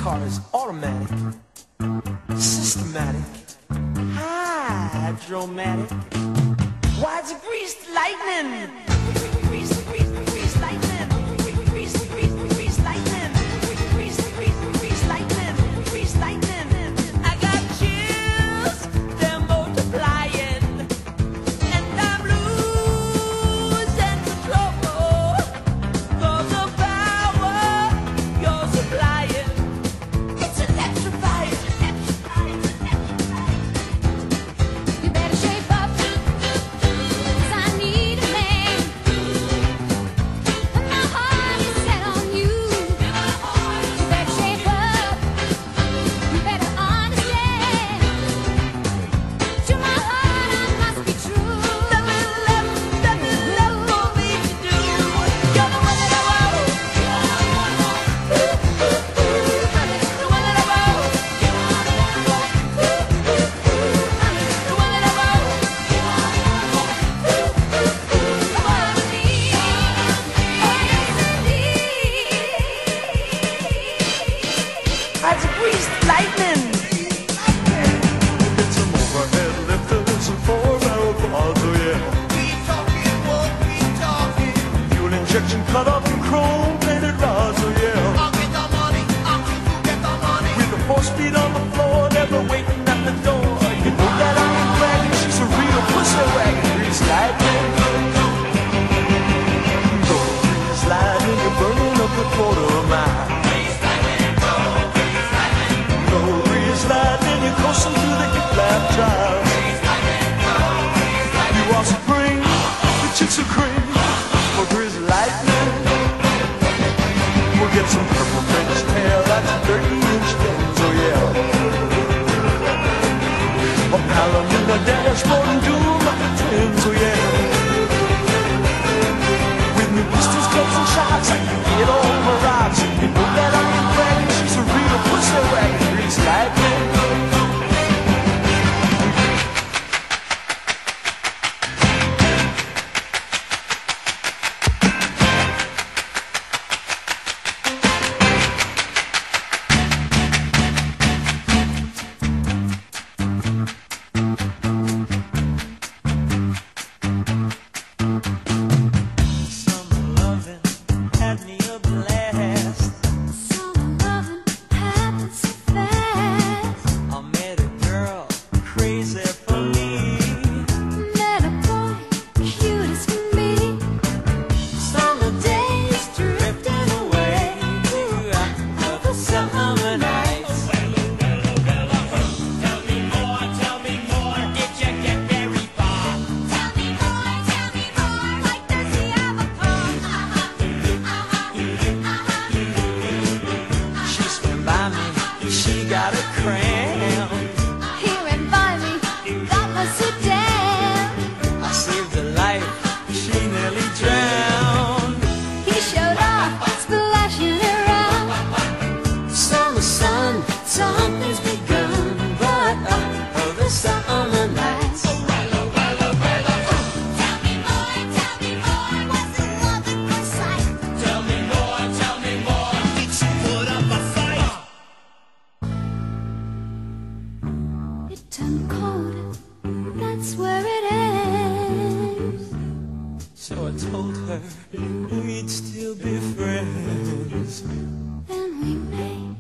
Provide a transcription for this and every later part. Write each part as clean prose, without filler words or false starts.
car is automatic, systematic, hydromatic. Why, it's a greased lightning. Greased lightning. Greased lightning. Greased lightning. Greased lightning. I got chills, they're multiplying, and I'm losing control. 'Cause the power you're supplying, it's electrifying. You better shape up, 'cause I need a man. And my heart is set on you. You better shape up, you better understand. To my heart I must be true. Nothing left for me to do. You're the one that I want. The one that I want. The one that I want. That's a greased lightning. Get some overhead lifters and four-barrel quads, oh yeah. Keep talking. Fuel injection cut up in chrome-plated rods, oh yeah. I'll get the money. I'll get the money. With the 4-speed on the floor, never waiting at the door. You know that I ain't bragging, she's a real pussy wagon. Greased lightning. Go greased lightning, you're burning up a quarter of a mile. Go greased lightning, you're coursing through the hip-lap drive. You are supreme, the chicks are cream. For greased lightning, we'll get some purple French tail, that's 30-inch fins, oh yeah. A Palomino dashboard and doom like the twins, oh yeah. With new pistols, clubs, and shots, I can get all my rocks. You know that I ain't bragging, she's a real pussy wagon. Greased lightning. Summer loving had me a blast. Summer loving happens so fast. I met a girl crazy for me. Met a boy, cute as can be. Summer days drifting away to the summer nights. Tell me more, did you get very far? Tell me more, like does he have a phone? She swam by me, she got a cramp. He ran by me, that was so damn. I saved her life, she nearly drowned. He showed off, splashing around. Summer sun, something's begun, but the summer nights. Tell me more, was the love at first sight? Tell me more, did she put up a fight? It turned cold, that's where it ends. So I told her we'd still be friends. Then we made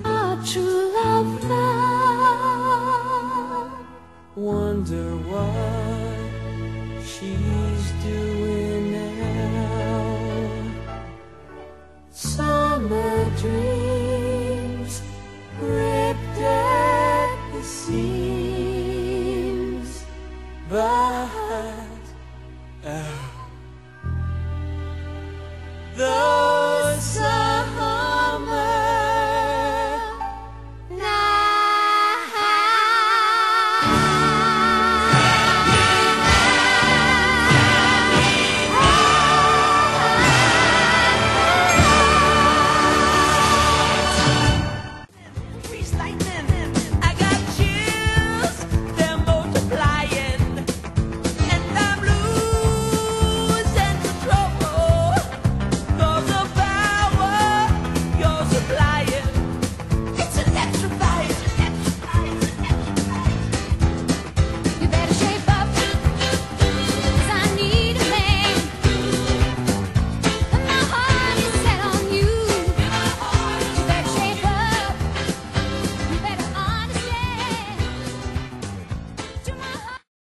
our true love vow. Wonder what she